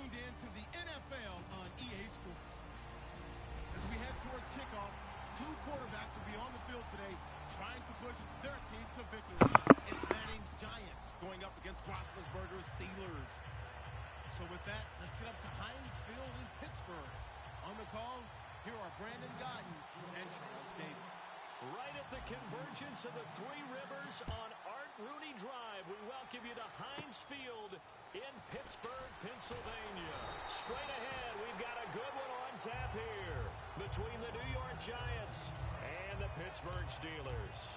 tuned in to the NFL on EA Sports. As we head towards kickoff, two quarterbacks will be on the field today trying to push their team to victory. It's Manning's Giants going up against Roethlisberger's Steelers. So with that, let's get up to Heinz Field in Pittsburgh. On the call, here are Brandon Gaudin and Charles Davis. Right at the convergence of the Three Rivers on Art Rooney Drive, we welcome you to Heinz Field in Pittsburgh, Pennsylvania. Straight ahead, we've got a good one on tap here between the New York Giants and the Pittsburgh Steelers.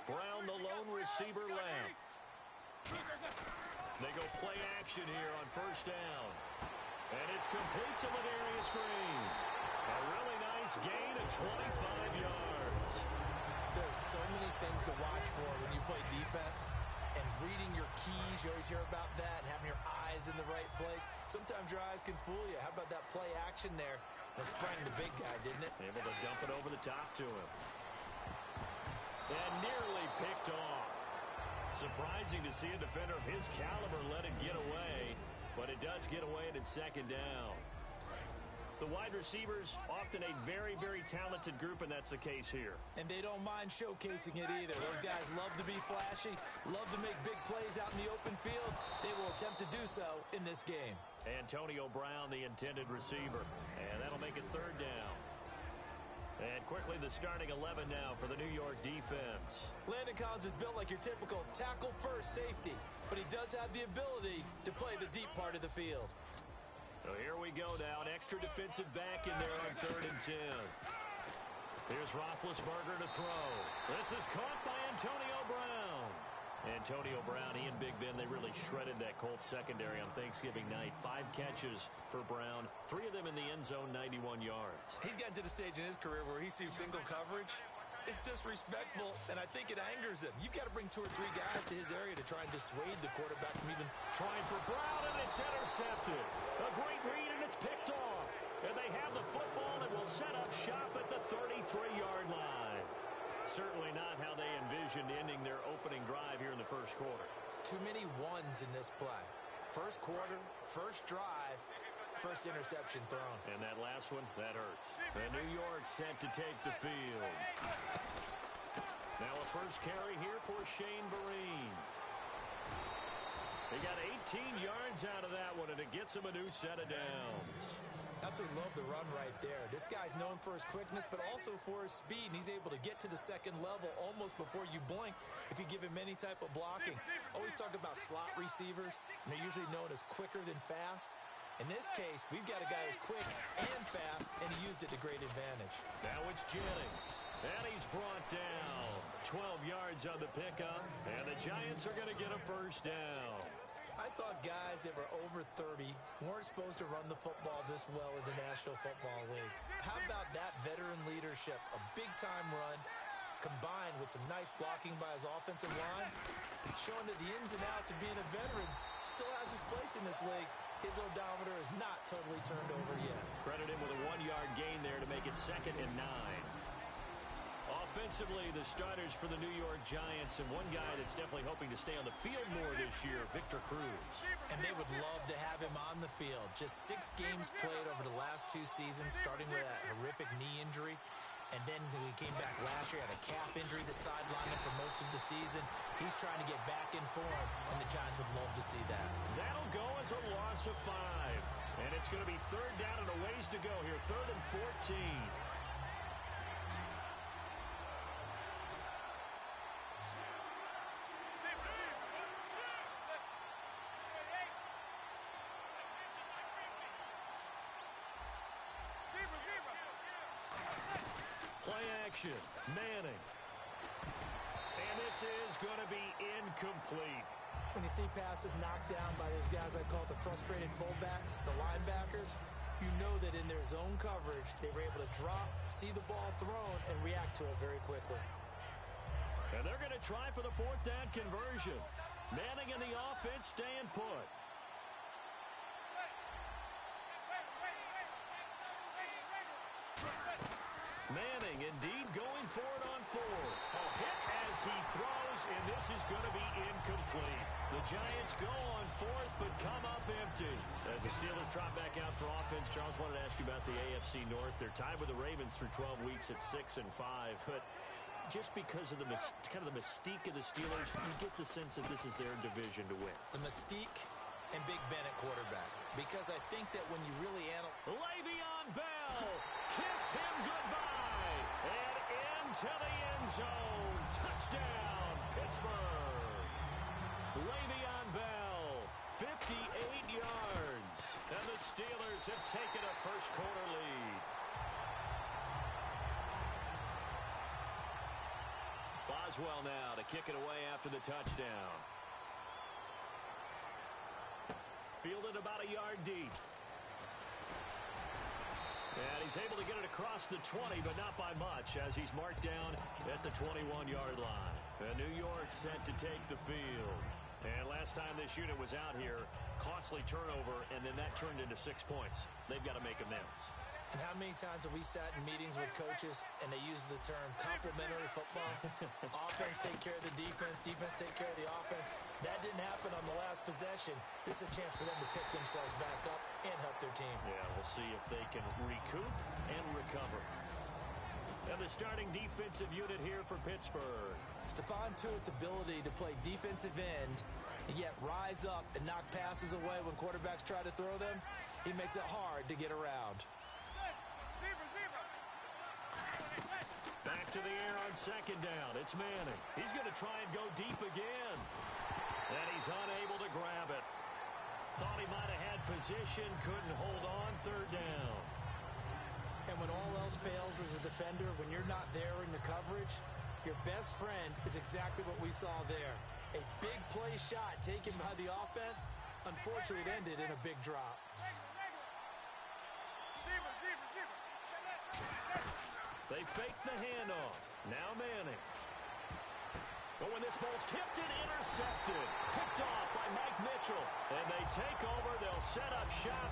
Brown, the lone receiver left. They go play action here on first down. And it's complete to Ladarius Green. A really nice gain of 25 yards. There's so many things to watch for when you play defense. And reading your keys, you always hear about that, and having your eyes in the right place. Sometimes your eyes can fool you. How about that play action there? That sprang the big guy, didn't it? Able to dump it over the top to him. And nearly picked off. Surprising to see a defender of his caliber let it get away, but it does get away and it's second down. The wide receivers, often a very, very talented group, and that's the case here. And they don't mind showcasing it either. Those guys love to be flashy, love to make big plays out in the open field. They will attempt to do so in this game. Antonio Brown, the intended receiver, and that'll make it third down. And quickly the starting 11 now for the New York defense. Landon Collins is built like your typical tackle-first safety, but he does have the ability to play the deep part of the field. So here we go now, an extra defensive back in there on 3rd and 10. Here's Roethlisberger to throw. This is caught by Antonio Brown. Antonio Brown, he and Big Ben, they really shredded that Colts secondary on Thanksgiving night. 5 catches for Brown, 3 of them in the end zone, 91 yards. He's gotten to the stage in his career where he sees single coverage. It's disrespectful, and I think it angers him. You've got to bring 2 or 3 guys to his area to try and dissuade the quarterback from even trying for Brown, and it's intercepted. A great read, and it's picked off. And they have the football and will set up shop at the 33-yard line. Certainly not how they envisioned ending their opening drive here in the first quarter. Too many ones in this play. First quarter, first drive, first interception thrown. And that last one, that hurts. And New York set to take the field. Now a first carry here for Shane Vereen. They got 18 yards out of that one, and it gets him a new set of downs. Absolutely love the run right there. This guy's known for his quickness, but also for his speed. And he's able to get to the second level almost before you blink if you give him any type of blocking. Always talk about slot receivers, and they're usually known as quicker than fast. In this case, we've got a guy who's quick and fast, and he used it to great advantage. Now it's Jennings, and he's brought down. 12 yards on the pickup, and the Giants are going to get a first down. I thought guys that were over 30 weren't supposed to run the football this well in the National Football League. How about that veteran leadership? A big-time run combined with some nice blocking by his offensive line, showing that the ins and outs of being a veteran still has his place in this league. His odometer is not totally turned over yet. Credit him with a 1-yard gain there to make it 2nd and 9. Offensively, the starters for the New York Giants, and one guy that's definitely hoping to stay on the field more this year, Victor Cruz. And they would love to have him on the field. Just 6 games played over the last 2 seasons, starting with that horrific knee injury. And then when he came back last year, had a calf injury that sidelined him for most of the season. He's trying to get back in form, and the Giants would love to see that. That'll go as a loss of 5. And it's going to be 3rd down and a ways to go here, 3rd and 14. Play action, Manning. And this is going to be incomplete. When you see passes knocked down by those guys I call the frustrated fullbacks, the linebackers, you know that in their zone coverage, they were able to drop, see the ball thrown, and react to it very quickly. And they're going to try for the 4th down conversion. Manning and the offense staying put. Manning indeed going for it on 4. A hit as he throws, and this is going to be incomplete. The Giants go on 4th, but come up empty. As the Steelers drop back out for offense, Charles, wanted to ask you about the AFC North. They're tied with the Ravens through 12 weeks at 6 and 5, but just because of the kind of the mystique of the Steelers, you get the sense that this is their division to win. The mystique and Big Ben at quarterback, because I think that when you really analyze... Le'Veon Bell, kiss him goodbye, and into the end zone. Touchdown, Pittsburgh. Le'Veon Bell, 58 yards, and the Steelers have taken a first-quarter lead. Boswell now to kick it away after the touchdown. Fielded about a yard deep. And he's able to get it across the 20, but not by much, as he's marked down at the 21-yard line. And New York set to take the field. And last time this unit was out here, costly turnover, and then that turned into 6 points. They've got to make amends. And how many times have we sat in meetings with coaches and they use the term complementary football? Offense take care of the defense, defense take care of the offense. That didn't happen on the last possession. This is a chance for them to pick themselves back up and help their team. Yeah, we'll see if they can recoup and recover. And the starting defensive unit here for Pittsburgh. Stephon Tuitt's ability to play defensive end and yet rise up and knock passes away when quarterbacks try to throw them, he makes it hard to get around. Back to the air on 2nd down. It's Manning. He's going to try and go deep again. And he's unable to grab it. Thought he might have had position, couldn't hold on, 3rd down. And when all else fails as a defender, when you're not there in the coverage, your best friend is exactly what we saw there. A big play shot taken by the offense. Unfortunately, it ended in a big drop. They fake the handoff. Now Manning. But when this ball's tipped and intercepted, picked off by Mike Mitchell. And they take over. They'll set up shop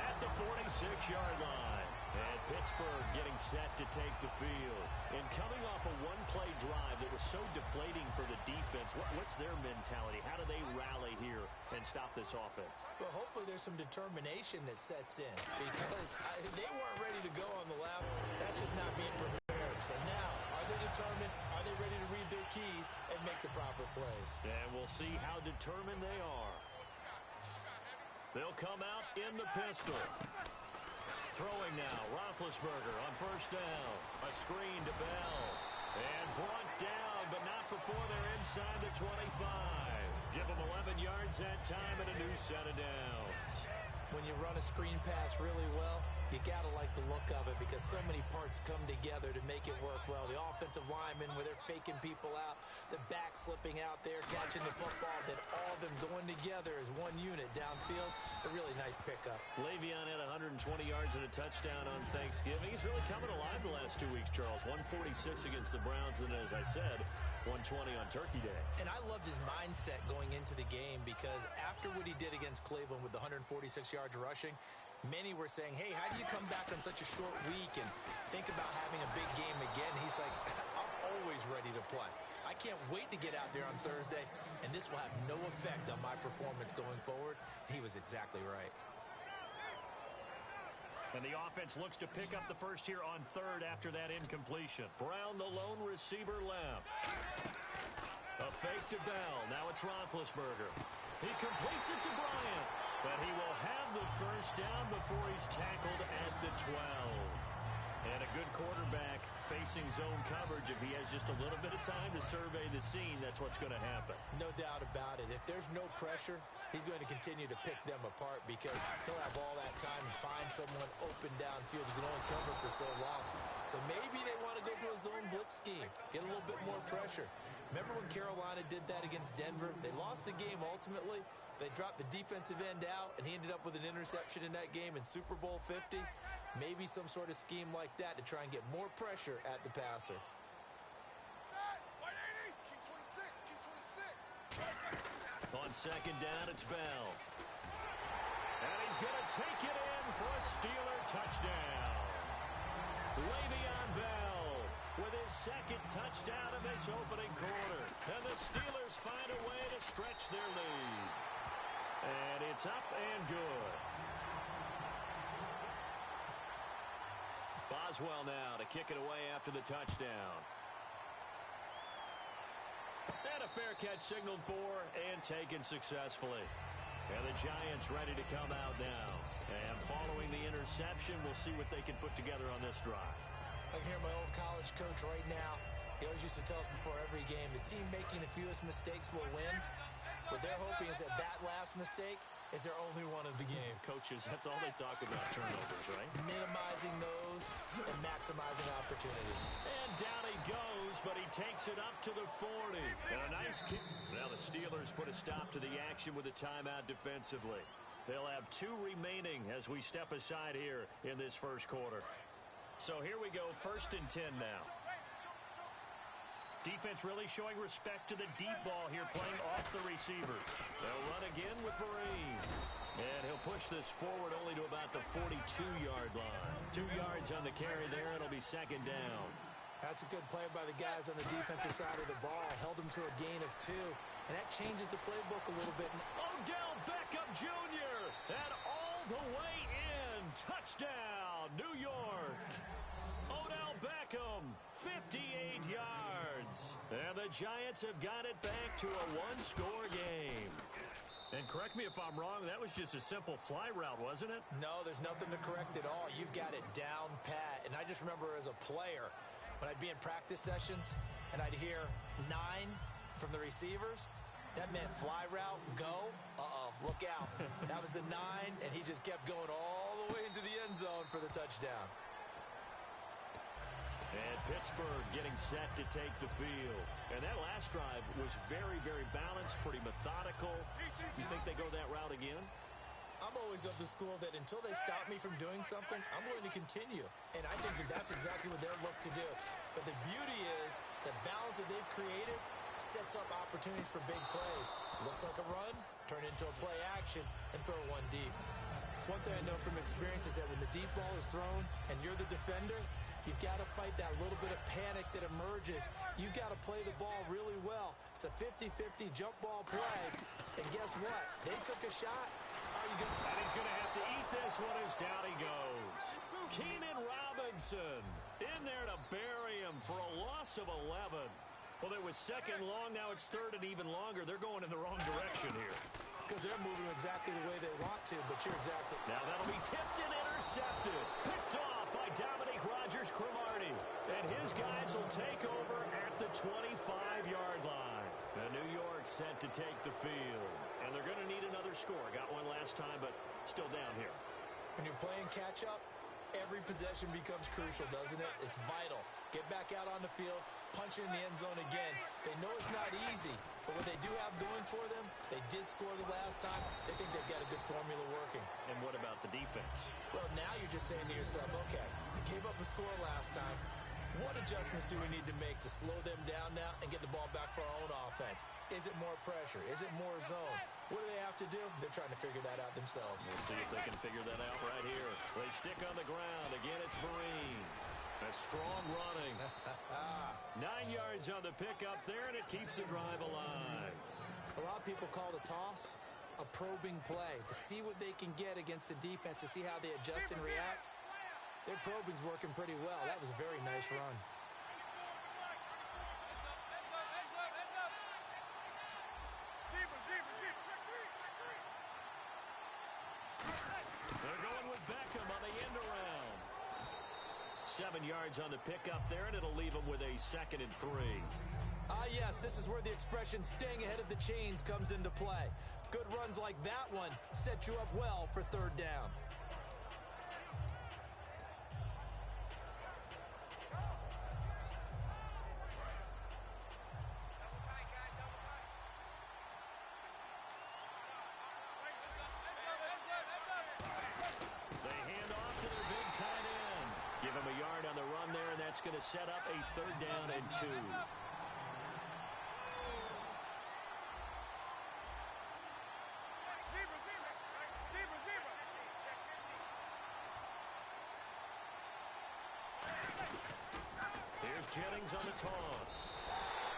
at the 46-yard line. And Pittsburgh getting set to take the field. And coming off a one-play drive that was so deflating for the defense, what's their mentality? How do they rally here and stop this offense? Well, hopefully there's some determination that sets in, because they weren't ready to go on the lap. That's just not being prepared. So now, are they determined? Are they ready to read their keys and make the proper plays? And we'll see how determined they are. They'll come out in the pistol. Throwing now, Roethlisberger on 1st down. A screen to Bell. And brought down, but not before they're inside the 25. Give them 11 yards that time and a new set of downs. When you run a screen pass really well, you got to like the look of it, because so many parts come together to make it work well. The offensive linemen, where they're faking people out, the back slipping out there, catching the football, then all of them going together as one unit downfield. A really nice pickup. Le'Veon had 120 yards and a touchdown on Thanksgiving. He's really coming alive the last 2 weeks, Charles. 146 against the Browns, and as I said, 120 on Turkey Day. And I loved his mindset going into the game, because after what he did against Cleveland with the 146 yards rushing, many were saying, hey, how do you come back on such a short week and think about having a big game again? He's like, I'm can't wait to get out there on Thursday, and this will have no effect on my performance going forward. He was exactly right. And the offense looks to pick up the first here on third after that incompletion. Brown, the lone receiver, left. A fake to Bell. Now it's Roethlisberger. He completes it to Bryant, but he will have the first down before he's tackled at the 12. And a good quarterback facing zone coverage. If he has just a little bit of time to survey the scene, that's what's going to happen. No doubt about it. If there's no pressure, he's going to continue to pick them apart because he'll have all that time to find someone open downfield who can only cover for so long. So maybe they want to go to a zone blitz scheme, get a little bit more pressure. Remember when Carolina did that against Denver? They lost the game ultimately. They dropped the defensive end out, and he ended up with an interception in that game in Super Bowl 50. Maybe some sort of scheme like that to try and get more pressure at the passer. On second down, it's Bell. And he's going to take it in for a Steeler touchdown. Le'Veon Bell with his second touchdown of this opening quarter. And the Steelers find a way to stretch their lead. And it's up and good. Boswell now to kick it away after the touchdown. And a fair catch signaled for and taken successfully. And the Giants ready to come out now. And following the interception, we'll see what they can put together on this drive. I can hear my old college coach right now. He always used to tell us before every game, the team making the fewest mistakes will win. What they're hoping is that last mistake is their only one of the game. Coaches, that's all they talk about, turnovers, right? Minimizing those and maximizing opportunities. And down he goes, but he takes it up to the 40. And a nice kick. Now the Steelers put a stop to the action with a timeout defensively. They'll have 2 remaining as we step aside here in this first quarter. So here we go, 1st and 10 now. Defense really showing respect to the deep ball here, playing off the receivers. They'll run again with Vereen. And he'll push this forward only to about the 42-yard line. 2 yards on the carry there. It'll be second down. That's a good play by the guys on the defensive side of the ball. Held them to a gain of 2. And that changes the playbook a little bit. Odell Beckham Jr. And all the way in. Touchdown, New York. Odell Beckham, 58 yards. And the Giants have got it back to a 1-score game. And correct me if I'm wrong, that was just a simple fly route, wasn't it? No, there's nothing to correct at all. You've got it down pat. And I just remember as a player, when I'd be in practice sessions and I'd hear 9 from the receivers, that meant fly route, go, look out. That was the 9, and he just kept going all the way into the end zone for the touchdown. And Pittsburgh getting set to take the field. And that last drive was very, very balanced, pretty methodical. You think they go that route again? I'm always of the school that until they stop me from doing something, I'm going to continue. And I think that that's exactly what they're looking to do. But the beauty is the balance that they've created sets up opportunities for big plays. Looks like a run, turn into a play action, and throw one deep. One thing I know from experience is that when the deep ball is thrown and you're the defender, you've got to fight that little bit of panic that emerges. You've got to play the ball really well. It's a 50-50 jump ball play. And guess what? They took a shot. And he's going to have to eat this one as down he goes. Keenan Robinson in there to bury him for a loss of 11. Well, it was second long. Now it's third and even longer. They're going in the wrong direction here. Because they're moving exactly the way they want to, but you're exactly... Now that'll be tipped and intercepted. Picked off by Dominique Rodgers-Cromartie. And his guys will take over at the 25-yard line. And New York set to take the field. And they're going to need another score. Got one last time, but still down here. When you're playing catch-up, every possession becomes crucial, doesn't it? It's vital. Get back out on the field, punch in the end zone again. They know it's not easy, but what they do have going for them, they did score the last time. They think they've got a good formula working. And what about the defense? Well, now you're just saying to yourself, okay, we gave up a score last time. What adjustments do we need to make to slow them down now and get the ball back for our own offense? Is it more pressure? Is it more zone? What do they have to do? They're trying to figure that out themselves. We'll see if they can figure that out right here. They stick on the ground. Again, it's Vereen. A strong running. 9 yards yards on the pickup there, and it keeps the drive alive. A lot of people call the toss a probing play to see what they can get against the defense, to see how they adjust and react. Their probing's working pretty well. That was a very nice run. They're going with Beckham on the end around. 7 yards on the pickup there, and it'll leave them with a 2nd and 3. Ah, yes, this is where the expression staying ahead of the chains comes into play. Good runs like that one set you up well for 3rd down. They hand off to their big tight end. Give him a yard on the run there, and that's going to set up a 3rd down and 2. Here's Jennings on the toss.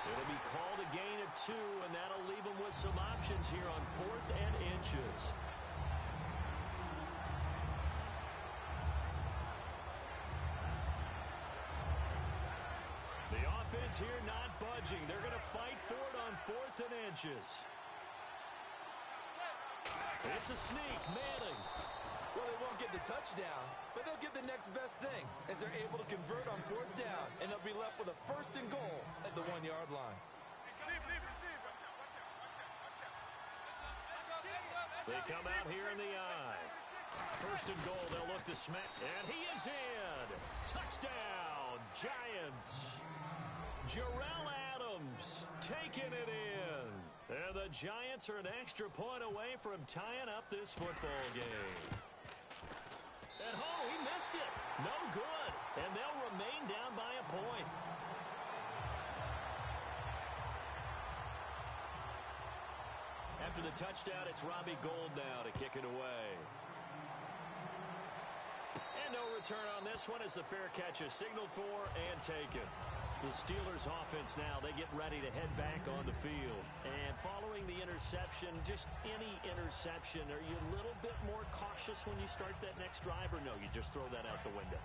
It'll be called a gain of 2, and that'll leave them with some options here on 4th and inches. The offense here not budging. They're going to fight for it on 4th and inches. It's a sneak. Manning. Well, they won't get the touchdown, but they'll get the next best thing as they're able to convert on 4th down, and they'll be left with a 1st and goal at the 1-yard line. They come out here in the eye. 1st and goal, they'll look to smack, and he is in. Touchdown, Giants. Jarrell Adams taking it in. And the Giants are an extra point away from tying up this football game. And he missed it. No good. And they'll remain down by a point. After the touchdown, it's Robbie Gould now to kick it away. And no return on this one as the fair catch is signaled for and taken. The Steelers offense now, they get ready to head back on the field. And following the interception, just any interception, are you a little bit more cautious when you start that next drive, or no, you just throw that out the window?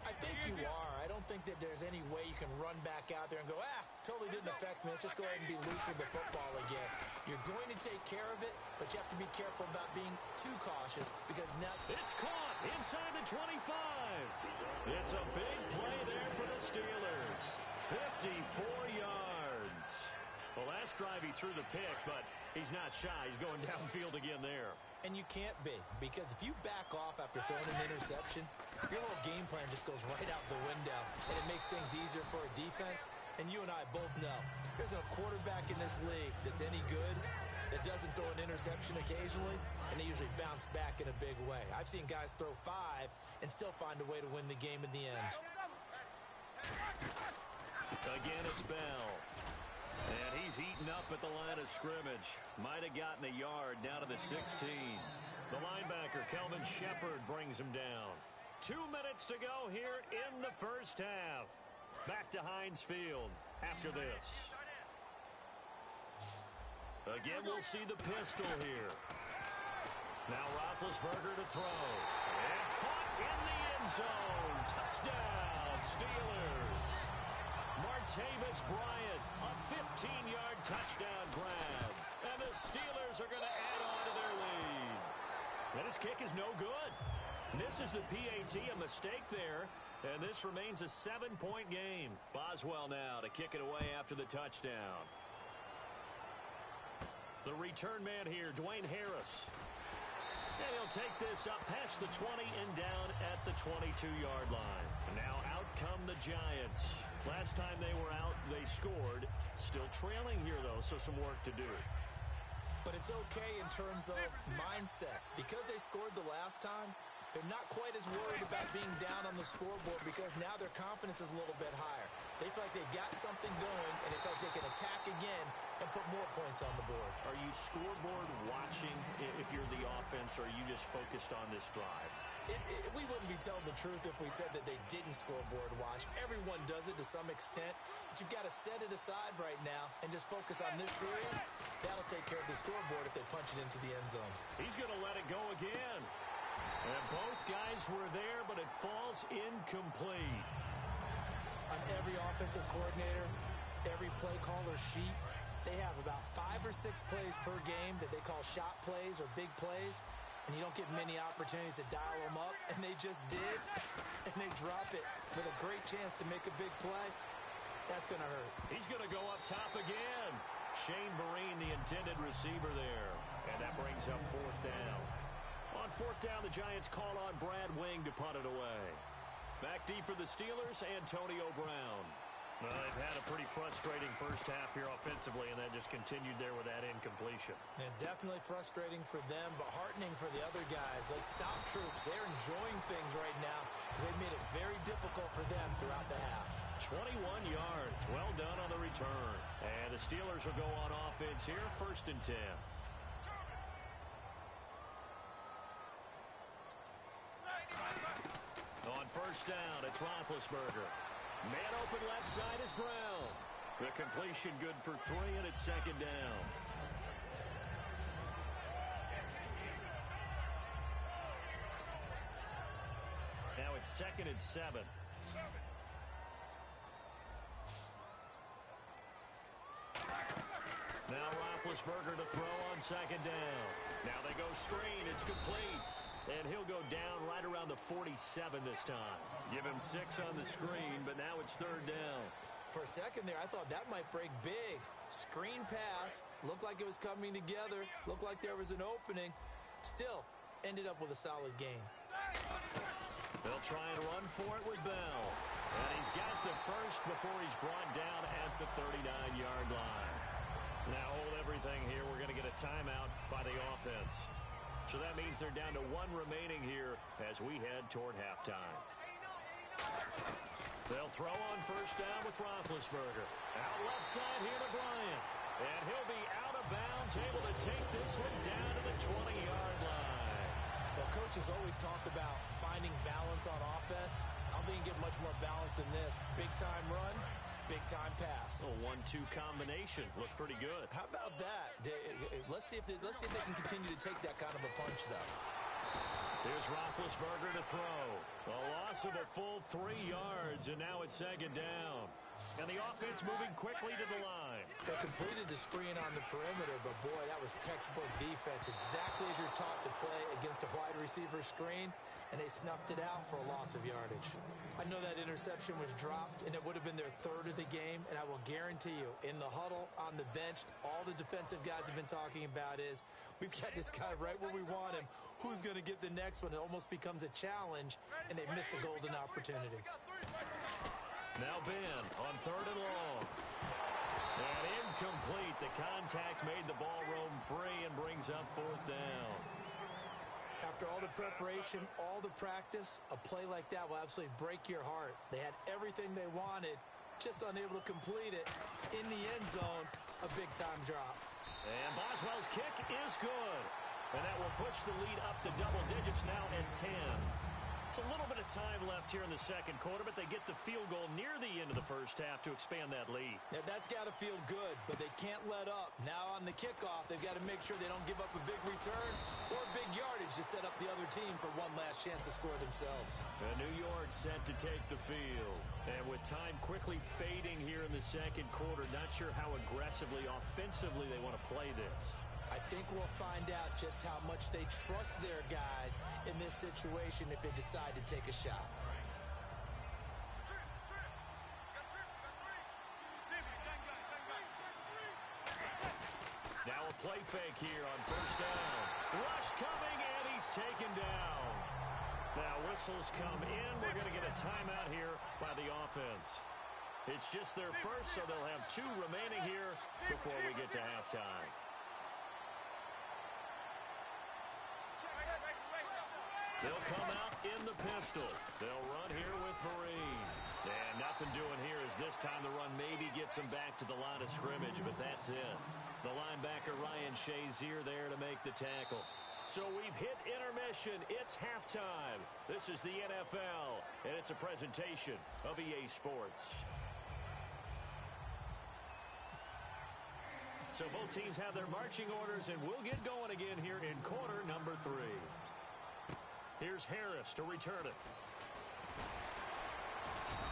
I think you are. I don't think that there's any way you can run back out there and go, totally didn't affect me. Let's just go ahead and be loose with the football again. You're going to take care of it, but you have to be careful about being too cautious because now... It's caught inside the 25. It's a big play there for the Steelers. 54 yards. Well, last drive he threw the pick, but he's not shy. He's going downfield again there. And you can't be, because if you back off after throwing an interception, your whole game plan just goes right out the window, and it makes things easier for a defense. And you and I both know there's a quarterback in this league that's any good that doesn't throw an interception occasionally, and they usually bounce back in a big way. I've seen guys throw 5 and still find a way to win the game in the end. Again, it's Bell. And he's eaten up at the line of scrimmage. Might have gotten a yard down to the 16. The linebacker, Kelvin Shepard, brings him down. 2 minutes to go here in the first half. Back to Heinz Field after this. Again, we'll see the pistol here. Now Roethlisberger to throw. And caught in the end zone. Touchdown, Steelers. Martavis Bryant, a 15-yard touchdown grab. And the Steelers are going to add on to their lead. And his kick is no good. Misses the PAT, a mistake there. And this remains a 7-point game. Boswell now to kick it away after the touchdown. The return man here, Dwayne Harris. And he'll take this up past the 20 and down at the 22-yard line. Now out come the Giants. Last time they were out, they scored. Still trailing here, though, so some work to do. But it's okay in terms of mindset. Because they scored the last time, they're not quite as worried about being down on the scoreboard because now their confidence is a little bit higher. They feel like they got something going, and they feel like they can attack again and put more points on the board. Are you scoreboard watching if you're the offense, or are you just focused on this drive? We wouldn't be telling the truth if we said that they didn't scoreboard watch. Everyone does it to some extent, but you've got to set it aside right now and just focus on this series. That'll take care of the scoreboard if they punch it into the end zone. He's going to let it go again. And both guys were there, but it falls incomplete. On every offensive coordinator, every play caller sheet, they have about 5 or 6 plays per game that they call shot plays or big plays. And you don't get many opportunities to dial them up, and they just did, and they drop it with a great chance to make a big play. That's going to hurt. He's going to go up top again. Shane Vereen, the intended receiver there, and that brings up 4th down. On 4th down, the Giants call on Brad Wing to punt it away. Back deep for the Steelers, Antonio Brown. Well, they've had a pretty frustrating first half here offensively, and that just continued there with that incompletion. And definitely frustrating for them, but heartening for the other guys. Those stop troops, they're enjoying things right now. They've made it very difficult for them throughout the half. 21 yards. Well done on the return. And the Steelers will go on offense here, 1st and 10. On 1st down, it's Roethlisberger. Man open left side is Brown. The completion good for 3, and it's 2nd down. Now it's 2nd and 7. Now Roethlisberger to throw on 2nd down. Now they go screen. It's complete. And he'll go down right around the 47 this time. Give him 6 on the screen, but now it's 3rd down. For a second there, I thought that might break big. Screen pass. Looked like it was coming together. Looked like there was an opening. Still, ended up with a solid game. They'll try and run for it with Bell. And he's got the first before he's brought down at the 39-yard line. Now hold everything here. We're going to get a timeout by the offense. So that means they're down to 1 remaining here as we head toward halftime. They'll throw on 1st down with Roethlisberger. Out left side here to Bryant. And he'll be out of bounds, able to take this one down to the 20-yard line. Well, coaches always talk about finding balance on offense. I don't think you get much more balance than this. Big-time run, big-time pass. A 1-2 combination. Looked pretty good. How about that? Let's see if they can continue to take that kind of a punch, though. Here's Roethlisberger to throw. A loss of a full 3 yards, and now it's 2nd down. And the offense moving quickly to the line. They completed the screen on the perimeter, but boy, that was textbook defense. Exactly as you're taught to play against a wide receiver screen, and they snuffed it out for a loss of yardage. I know that interception was dropped, and it would have been their 3rd of the game, and I will guarantee you, in the huddle, on the bench, all the defensive guys have been talking about is, we've got this guy right where we want him. Who's going to get the next one? It almost becomes a challenge, and they've missed a golden opportunity. Now Ben on 3rd and long. And incomplete. The contact made the ball roam free and brings up 4th down. After all the preparation, all the practice, a play like that will absolutely break your heart. They had everything they wanted, just unable to complete it. In the end zone, a big-time drop. And Boswell's kick is good. And that will push the lead up to double digits now at 10. It's a little bit of time left here in the 2nd quarter, but they get the field goal near the end of the 1st half to expand that lead. Yeah, that's got to feel good, but they can't let up. Now on the kickoff, they've got to make sure they don't give up a big return or big yardage to set up the other team for one last chance to score themselves. New York set to take the field. And with time quickly fading here in the 2nd quarter, not sure how aggressively, offensively they want to play this. I think we'll find out just how much they trust their guys in this situation if they decide to take a shot. Now a play fake here on 1st down. Rush coming, and he's taken down. Now whistles come in. We're going to get a timeout here by the offense. It's just their first, so they'll have 2 remaining here before we get to halftime. They'll come out in the pistol. They'll run here with Vereen. And nothing doing here as this time the run maybe gets them back to the line of scrimmage, but that's it. The linebacker Ryan Shazier there to make the tackle. So we've hit intermission. It's halftime. This is the NFL, and it's a presentation of EA Sports. So both teams have their marching orders, and we'll get going again here in quarter number 3. Here's Harris to return it.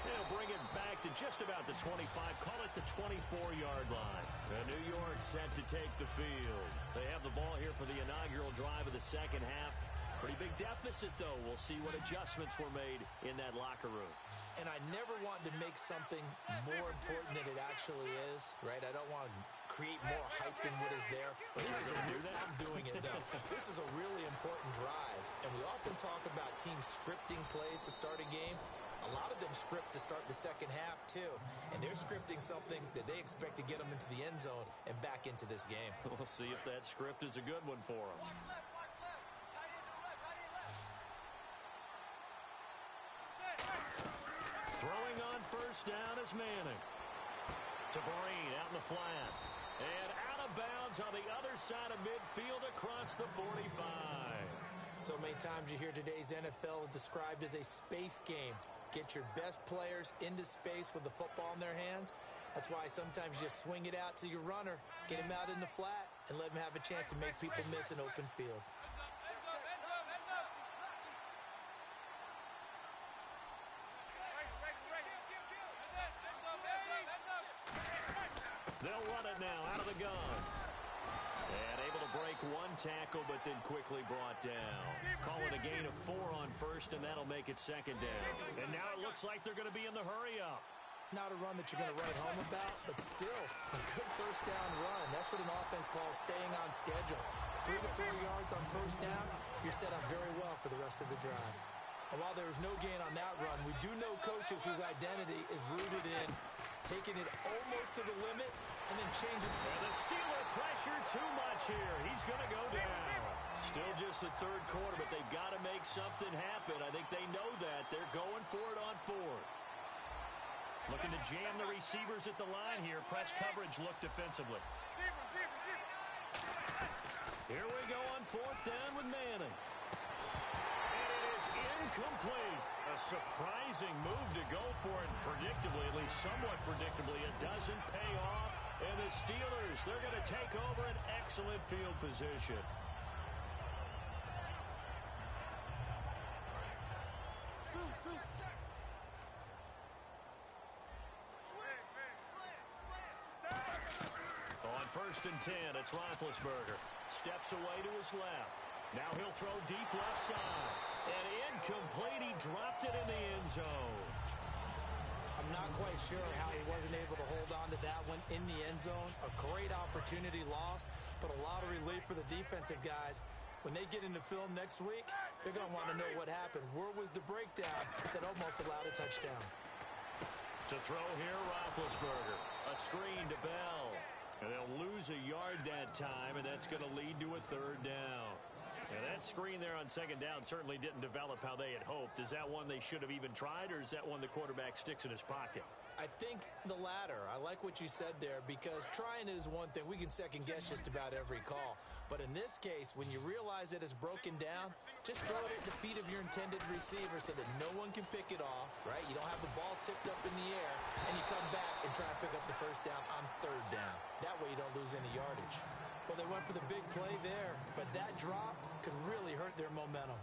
He'll bring it back to just about the 25, call it the 24-yard line. And New York set to take the field. They have the ball here for the inaugural drive of the second half. Pretty big deficit, though. We'll see what adjustments were made in that locker room. And I never want to make something more important than it actually is, right? I don't want to create more hype than what is there. But this is I'm doing it, though. This is a really important drive. And we often talk about teams scripting plays to start a game. A lot of them script to start the second half, too. And they're scripting something that they expect to get them into the end zone and back into this game. We'll see if that script is a good one for them. Throwing on first down is Manning. To Breen out in the flat. And out of bounds on the other side of midfield across the 45. So many times you hear today's NFL described as a space game. Get your best players into space with the football in their hands. That's why sometimes you just swing it out to your runner, get him out in the flat, and let him have a chance to make people miss an open field. They'll run it now out of the gun. And able to break one tackle, but then quickly brought down. Call it a gain of 4 on first, and that'll make it second down. And now it looks like they're going to be in the hurry-up. Not a run that you're going to write home about, but still a good first down run. That's what an offense calls staying on schedule. 3 to 4 yards on first down, you're set up very well for the rest of the drive. And while there was no gain on that run, we do know coaches whose identity is rooted in taking it almost to the limit and then changing. And the Steeler pressure too much here. He's going to go down. Still just the third quarter, but they've got to make something happen. I think they know that. They're going for it on fourth. Looking to jam the receivers at the line here. Press coverage look defensively. Here we go on fourth down with Manning. And it is incomplete. A surprising move to go for it. Predictably, at least somewhat predictably, it doesn't pay off. And the Steelers, they're going to take over an excellent field position. On first and 10, it's Roethlisberger. Steps away to his left. Now he'll throw deep left side. And incomplete. He dropped it in the end zone. I'm not quite sure how he wasn't able to hold on to that one in the end zone. A great opportunity lost, but a lot of relief for the defensive guys. When they get into film next week, they're going to want to know what happened. Where was the breakdown that almost allowed a touchdown? To throw here, Roethlisberger. A screen to Bell. And they'll lose a yard that time, and that's going to lead to a third down. And that screen there on second down certainly didn't develop how they had hoped. Is that one they should have even tried, or is that one the quarterback sticks in his pocket? I think the latter. I like what you said there, because trying it is one thing. We can second-guess just about every call. But in this case, when you realize that it's broken down, just throw it at the feet of your intended receiver so that no one can pick it off, right? You don't have the ball tipped up in the air, and you come back and try to pick up the first down on third down. That way you don't lose any yardage. Well, they went for the big play there, but that drop could really hurt their momentum.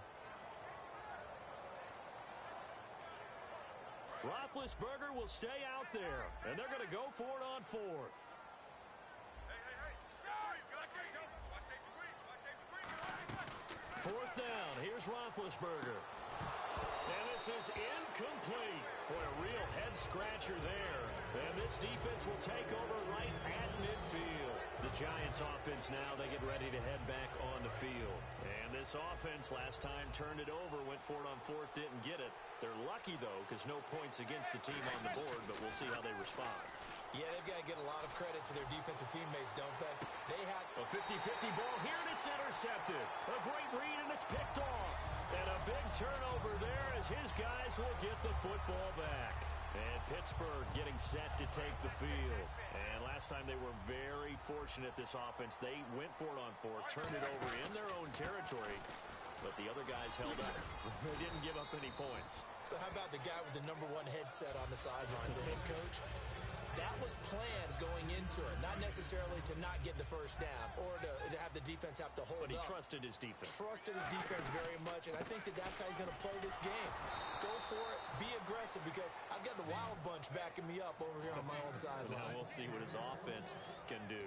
Roethlisberger will stay out there, and they're going to go for it on fourth. Fourth down, here's Roethlisberger. And this is incomplete. What a real head-scratcher there. And this defense will take over right at midfield. The Giants offense now, they get ready to head back on the field. And this offense last time turned it over, went for it on fourth, didn't get it. They're lucky, though, because no points against the team on the board, but we'll see how they respond. Yeah, they've got to get a lot of credit to their defensive teammates, don't they? They had a 50-50 ball here, and it's intercepted. A great read, and it's picked off. And a big turnover there as his guys will get the football back. And Pittsburgh getting set to take the field. And last time they were very fortunate, this offense. They went for it on fourth, turned it over in their own territory, but the other guys held up. They didn't give up any points. So how about the guy with the #1 headset on the sidelines, the head coach? That was planned going into it, not necessarily to not get the first down or to have the defense have to hold up. But he trusted his defense. Trusted his defense very much, and I think that's how he's going to play this game. Go for it, be aggressive, because I've got the Wild Bunch backing me up over here on my own sideline. Now we'll see what his offense can do.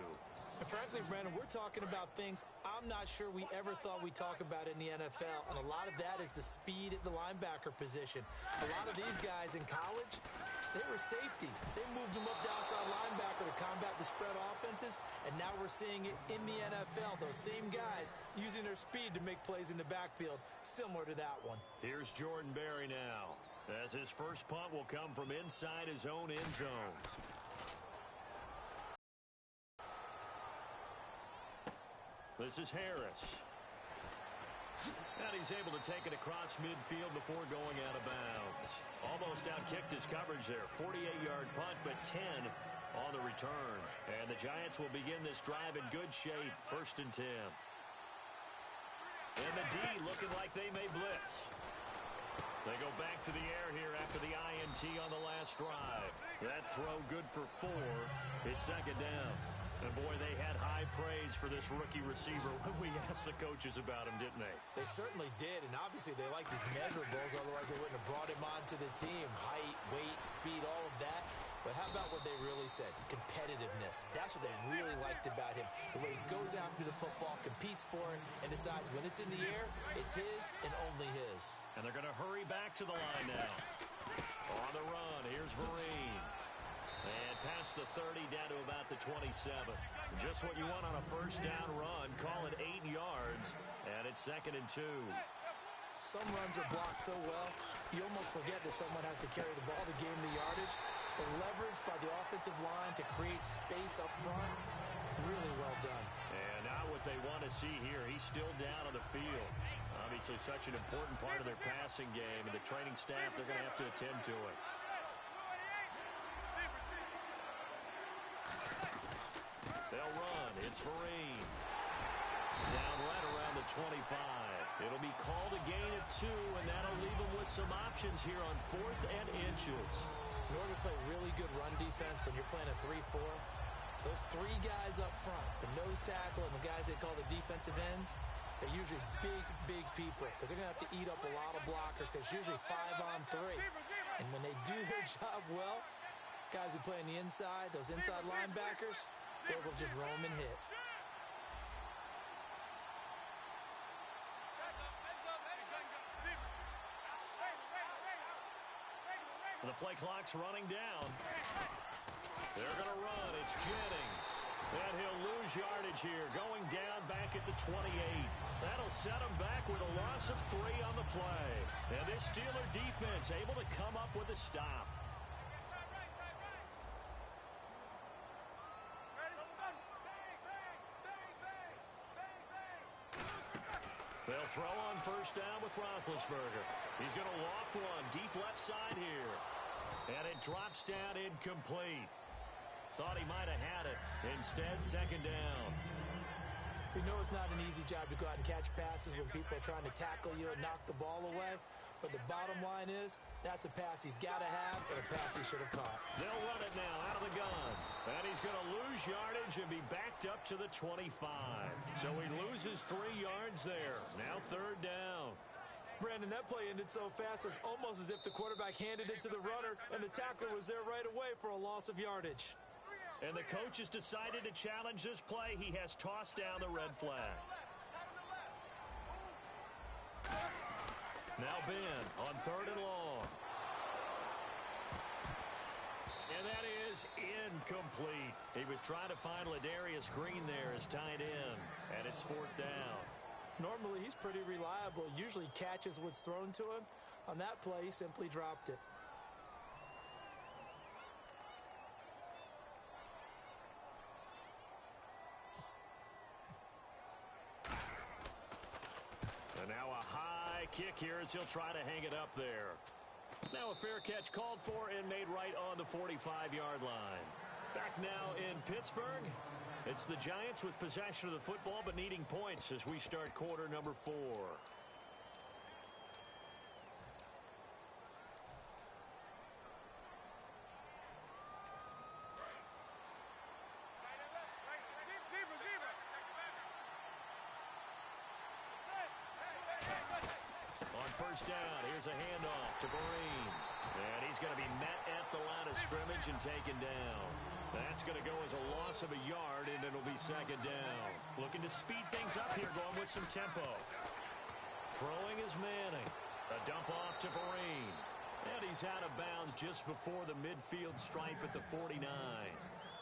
And frankly, Brandon, we're talking about things I'm not sure we ever thought we'd talk about in the NFL, and a lot of that is the speed at the linebacker position. A lot of these guys in college, they were safeties. They moved them up to outside linebacker to combat the spread offenses, and now we're seeing it in the NFL. Those same guys using their speed to make plays in the backfield, similar to that one. Here's Jordan Berry now, as his first punt will come from inside his own end zone. This is Harris. And he's able to take it across midfield before going out of bounds. Almost outkicked his coverage there. 48-yard punt, but 10 on the return. And the Giants will begin this drive in good shape. 1st and 10. And the D looking like they may blitz. They go back to the air here after the INT on the last drive. That throw good for 4. It's 2nd down. And, boy, they had high praise for this rookie receiver when we asked the coaches about him, didn't they? They certainly did, and obviously they liked his measurables, otherwise they wouldn't have brought him onto the team. Height, weight, speed, all of that. But how about what they really said? Competitiveness. That's what they really liked about him. The way he goes after the football, competes for it, and decides when it's in the air, it's his and only his. And they're going to hurry back to the line now. On the run, here's Vereen. And past the 30, down to about the 27. Just what you want on a first down run. Call it 8 yards, and it's 2nd and 2. Some runs are blocked so well, you almost forget that someone has to carry the ball to gain the yardage. The leverage by the offensive line to create space up front, really well done. And now what they want to see here, he's still down on the field. Obviously such an important part of their passing game, and the training staff, they're going to have to attend to it. They'll run. It's Vereen. Down right around the 25. It'll be called a gain of 2, and that'll leave them with some options here on 4th and inches. In order to play really good run defense when you're playing a 3-4, those 3 guys up front, the nose tackle and the guys they call the defensive ends, they're usually big people because they're going to have to eat up a lot of blockers because it's usually 5-on-3. And when they do their job well, guys who play on the inside, those inside linebackers, they will just roam and hit. The play clock's running down. They're going to run. It's Jennings. And he'll lose yardage here, going down back at the 28. That'll set him back with a loss of 3 on the play. And this Steeler defense able to come up with a stop. They'll throw on first down with Roethlisberger. He's going to loft one deep left side here. And it drops down incomplete. Thought he might have had it. Instead, 2nd down. We know it's not an easy job to go out and catch passes when people are trying to tackle you and knock the ball away. But the bottom line is, that's a pass he's got to have and a pass he should have caught. They'll run it now out of the gun. And he's going to lose yardage and be backed up to the 25. So he loses 3 yards there. Now 3rd down. Brandon, that play ended so fast, it's almost as if the quarterback handed it to the runner and the tackler was there right away for a loss of yardage. And the coach has decided to challenge this play. He has tossed down the red flag. Now Ben on 3rd and long. And that is incomplete. He was trying to find Ladarius Green there as tight end. And it's 4th down. Normally, he's pretty reliable. Usually catches what's thrown to him. On that play, he simply dropped it. And now a high kick here as he'll try to hang it up there. Now a fair catch called for and made right on the 45-yard line. Back now in Pittsburgh. It's the Giants with possession of the football but needing points as we start quarter number 4. On first down, here's a handoff to Vereen. And he's going to be met at the line of scrimmage and taken down. That's going to go as a loss of a yard, and it'll be second down. Looking to speed things up here, going with some tempo. Throwing is Manning. A dump off to Vereen. And he's out of bounds just before the midfield stripe at the 49.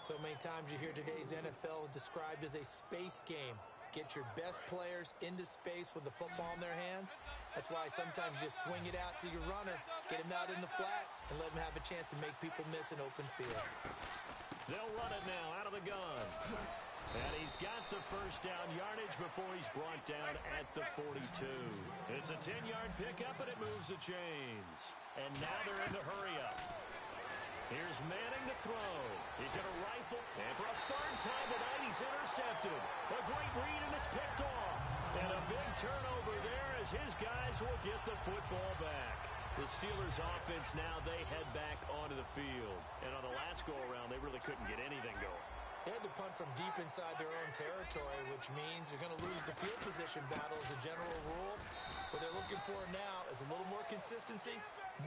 So many times you hear today's NFL described as a space game. Get your best players into space with the football in their hands. That's why sometimes you just swing it out to your runner, get him out in the flat, and let him have a chance to make people miss an open field. They'll run it now out of the gun. And he's got the first down yardage before he's brought down at the 42. It's a 10-yard pickup, and it moves the chains. And now they're in the hurry-up. Here's Manning to throw. He's going to rifle. And for a third time tonight, he's intercepted. A great read, and it's picked off. And a big turnover there as his guys will get the football back. The Steelers offense now, they head back onto the field. And on the last go-around, they really couldn't get anything going. They had to punt from deep inside their own territory, which means you're going to lose the field position battle as a general rule. What they're looking for now is a little more consistency,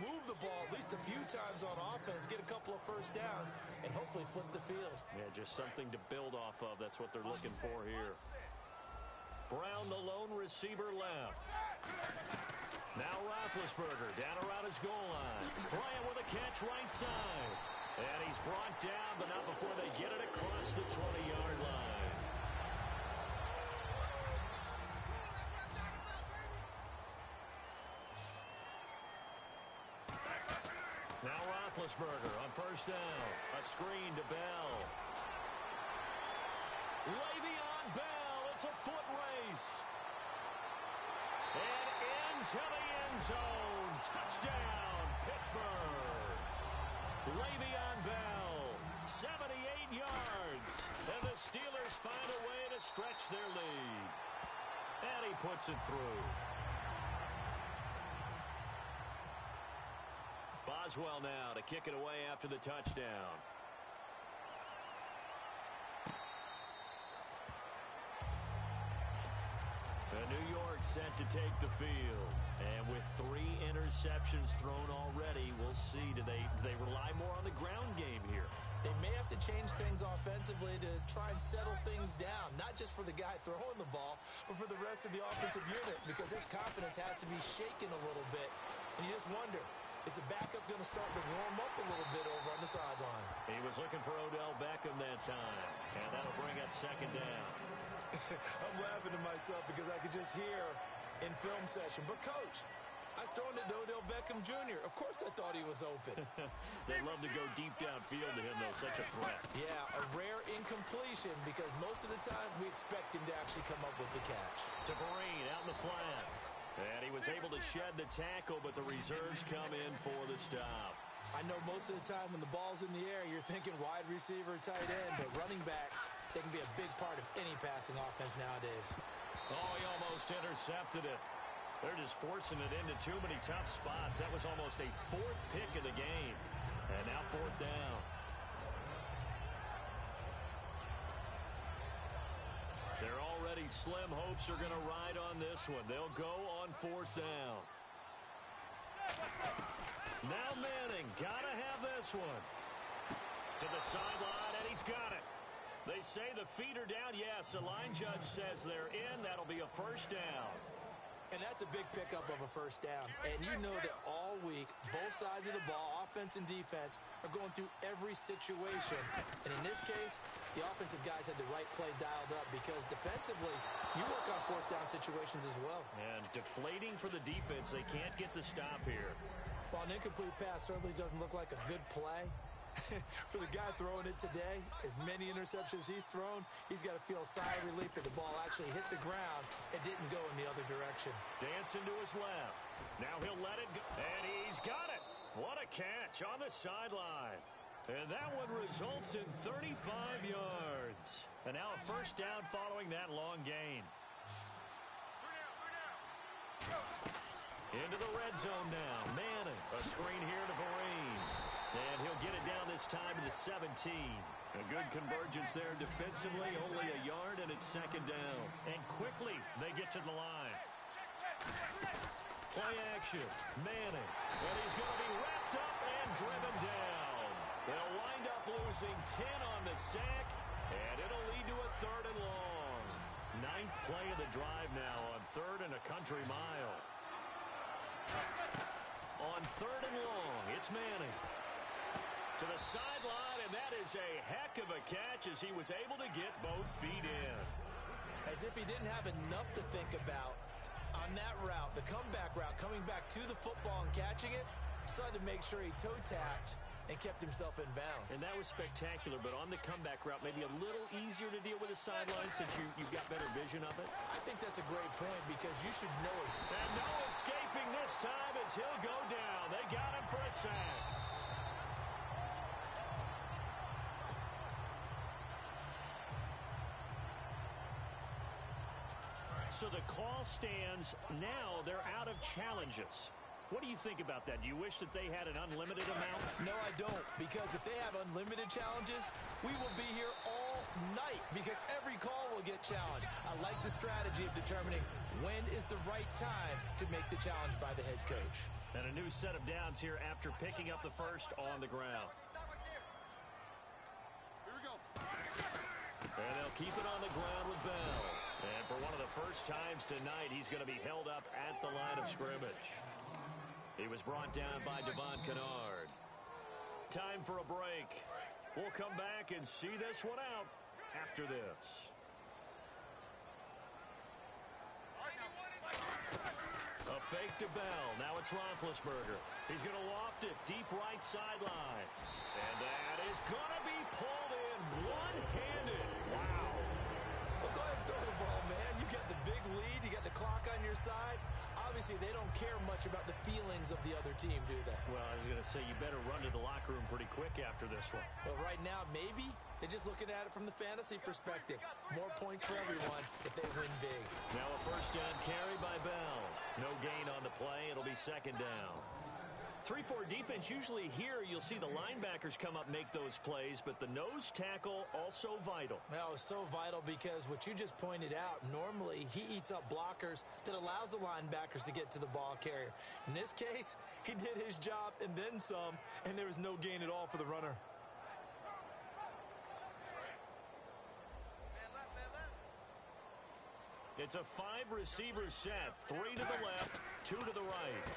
move the ball at least a few times on offense, get a couple of first downs, and hopefully flip the field. Yeah, just something to build off of. That's what they're looking for here. Brown, the lone receiver, left. Now Roethlisberger down around his goal line. Bryant with a catch right side. And he's brought down, but not before they get it across the 20-yard line. Now Roethlisberger on first down. A screen to Bell. Le'Veon Bell. It's a foot race. And into the end zone. Touchdown, Pittsburgh. Le'Veon Bell, 78 yards. And the Steelers find a way to stretch their lead. And he puts it through. Boswell now to kick it away after the touchdown. New York set to take the field. And with 3 interceptions thrown already, we'll see. Do they rely more on the ground game here? They may have to change things offensively to try and settle things down, not just for the guy throwing the ball, but for the rest of the offensive unit, because his confidence has to be shaken a little bit. And you just wonder, is the backup going to start to warm up a little bit over on the sideline? He was looking for Odell Beckham that time, and that'll bring up second down. I'm laughing to myself because I could just hear in film session, but Coach, I was throwing it to Odell Beckham Jr. Of course I thought he was open. They'd love to go deep downfield to him, though. Such a threat. Yeah, a rare incompletion because most of the time we expect him to actually come up with the catch. To Vereen out in the flat. And he was able to shed the tackle, but the reserves come in for the stop. I know most of the time when the ball's in the air, you're thinking wide receiver, tight end, but running backs, they can be a big part of any passing offense nowadays. Oh, he almost intercepted it. They're just forcing it into too many tough spots. That was almost a 4th pick of the game. And now 4th down. They're already slim hopes are going to ride on this one. They'll go on 4th down. Now Manning, gotta have this one. To the sideline, and he's got it. They say the feet are down. Yes, the line judge says they're in. That'll be a first down. And that's a big pickup of a first down. And you know that all week, both sides of the ball, offense and defense, are going through every situation. And in this case, the offensive guys had the right play dialed up because defensively, you work on 4th down situations as well. And deflating for the defense. They can't get the stop here. Well, an incomplete pass certainly doesn't look like a good play. For the guy throwing it today, as many interceptions he's thrown, he's got to feel a sigh of relief that the ball actually hit the ground and didn't go in the other direction. Dancing to his left. Now he'll let it go. And he's got it. What a catch on the sideline. And that one results in 35 yards. And now a first down following that long gain. Into the red zone now. Manning, a screen here to Vereen. And he'll get it down this time to the 17. A good convergence there defensively, only a yard, and it's second down. And quickly they get to the line. Play action. Manning. And he's going to be wrapped up and driven down. They'll wind up losing 10 on the sack, and it'll lead to a third and long. Ninth play of the drive now on third and a country mile. On third and long, it's Manning. To the sideline, and that is a heck of a catch as he was able to get both feet in. As if he didn't have enough to think about on that route, the comeback route, coming back to the football and catching it, decided to make sure he toe-tapped and kept himself in bounds. And that was spectacular, but on the comeback route, maybe a little easier to deal with the sideline since you've got better vision of it. I think that's a great point because you should know it. And no escaping this time as he'll go down. They got him for a sack. So the call stands. Now they're out of challenges. What do you think about that? Do you wish that they had an unlimited amount? No, I don't, because if they have unlimited challenges, we will be here all night because every call will get challenged. I like the strategy of determining when is the right time to make the challenge by the head coach. And a new set of downs here after picking up the first on the ground. Here we go. And they'll keep it on the ground with Bell. And for one of the first times tonight, he's going to be held up at the line of scrimmage. He was brought down by Devon Kennard. Time for a break. We'll come back and see this one out after this. A fake to Bell. Now it's Roethlisberger. He's going to loft it deep right sideline. And that is going to be pulled in one-handed. Wow. Well, go ahead and throw the ball, man. You got the big lead. You got the clock on your side. Obviously, they don't care much about the feelings of the other team, do they? Well, I was going to say, you better run to the locker room pretty quick after this one. Well, right now, maybe they're just looking at it from the fantasy perspective. More points for everyone if they win big. Now a first down carry by Bell. No gain on the play. It'll be second down. 3-4 defense, usually here you'll see the linebackers come up, make those plays, but the nose tackle also vital. That was so vital because what you just pointed out, normally he eats up blockers that allows the linebackers to get to the ball carrier. In this case, he did his job and then some, and there was no gain at all for the runner. It's a 5-receiver set, 3 to the left, 2 to the right.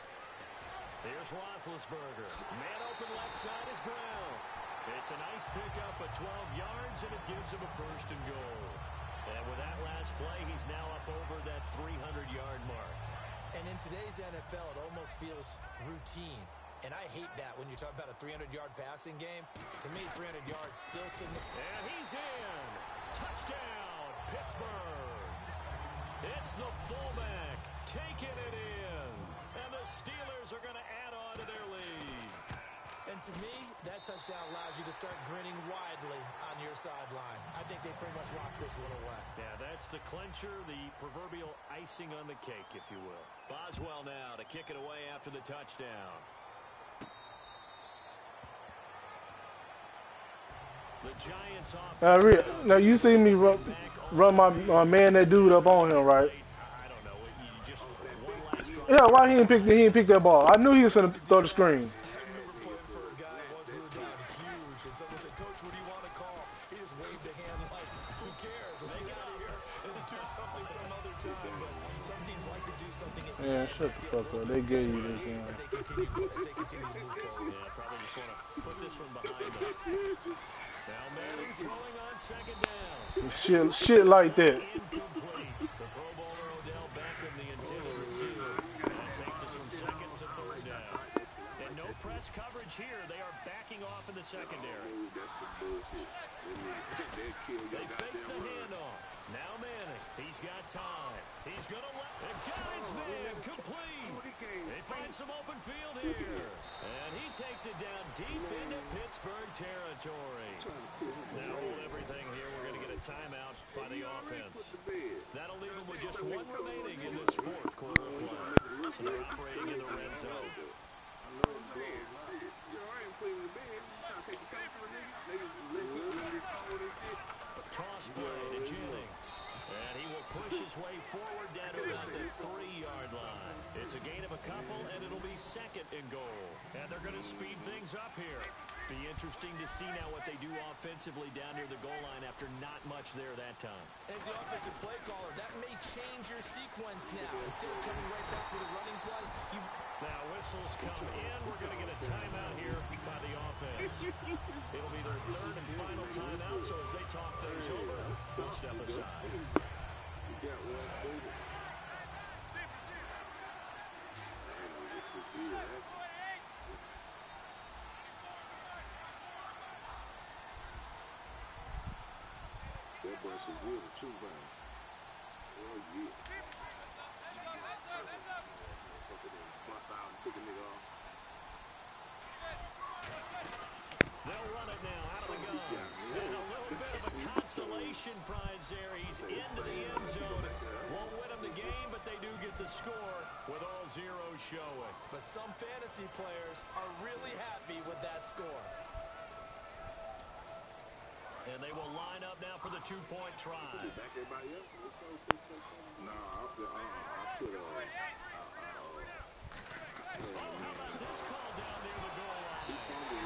Here's Roethlisberger. Man open left side is Brown. It's a nice pickup of 12 yards, and it gives him a first and goal. And with that last play, he's now up over that 300-yard mark. And in today's NFL, it almost feels routine. And I hate that when you talk about a 300-yard passing game. To me, 300 yards still sitting. And he's in. Touchdown, Pittsburgh. It's the fullback taking it in. And the Steelers are going to add on to their lead. And to me, that touchdown allows you to start grinning widely on your sideline. I think they pretty much locked this one away. Yeah, that's the clincher, the proverbial icing on the cake, if you will. Boswell now to kick it away after the touchdown. The Giants off. Now you see me run my man, that dude up on him, right? I don't know. You just one last drive. Yeah, why he didn't pick that ball? I knew he was going to throw the screen. I remember playing for a guy once we were down huge, and someone said, "Coach, what do you want to call?" He just waved a hand like, "Who cares? Let's get out of here and do something some other time." But some teams like to do something. Yeah, shut the fuck up. They gave you this game. As they continue to move forward. Yeah, probably just want to put this one behind them. Now Manning throwing on second down. Shit like that. Incomplete. The Pro Bowler Odell Beckham, the intended receiver. That takes us from second to third down. And no press coverage here. They are backing off in the secondary. They fake the handoff. Now Manning. He's got time. He He's going to let the guy's man complete. They find some open field here. And he takes it down deep into Pittsburgh territory. Now hold everything here. We're going to get a timeout by the offense. That'll leave them with just one remaining in this fourth quarter of play. So they're operating in the red zone. Toss play to Jennings. And he will push his way forward down to about the 3-yard line. It's a gain of a couple, and it'll be second and goal. And they're going to speed things up here. Be interesting to see now what they do offensively down near the goal line after not much there that time. As the offensive play caller, that may change your sequence now. Instead of coming right back with a running play, Now whistles come in. We're going to get a timeout here by the offense. It'll be their third and final timeout, so as they talk things over, they'll step aside. That boy should do the true man. Oh, yeah. Bust out and pick a nigga off. They'll run it now out of the gun. And a little bit of a consolation prize there. He's into the end zone. Won't win them the game, but they do get the score with all zeros showing. but some fantasy players are really happy with that score. And they will line up now for the two-point try. Back everybody up? No, I put How about this call down near the goal line?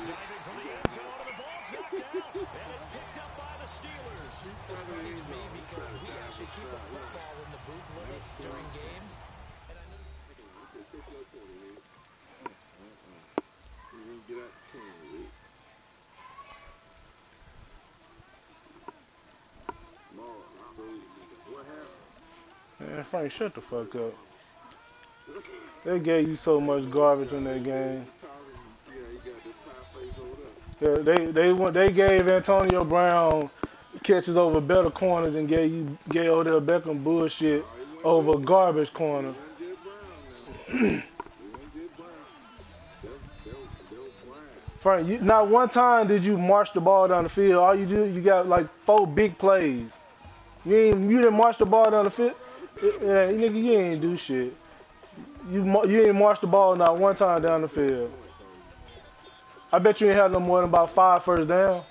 Diving for the end zone, and the ball's knocked out. And it's picked up by the Steelers. It's funny to me because we actually keep a football in the booth with us during games. And I know get out 10, so what happened? Man, Frank, shut the fuck up. They gave you so much garbage in that game. Yeah, they gave Antonio Brown catches over better corners and gave Odell Beckham bullshit over garbage corner. Frank, not one time did you march the ball down the field. All you do, you got like 4 big plays. You didn't march the ball down the field. Yeah, nigga, you ain't do shit. You ain't march the ball not one time down the field. I bet you ain't had no more than about 5 first down.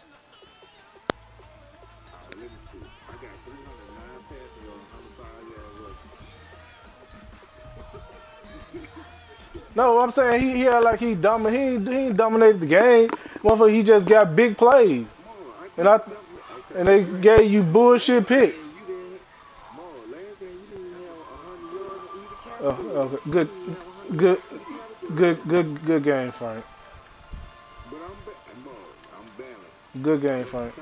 No, I'm saying he had like he ain't dominated the game. Motherfucker, he just got big plays. And they gave you bullshit picks. Okay. Good game, Frank. Good game, Frank.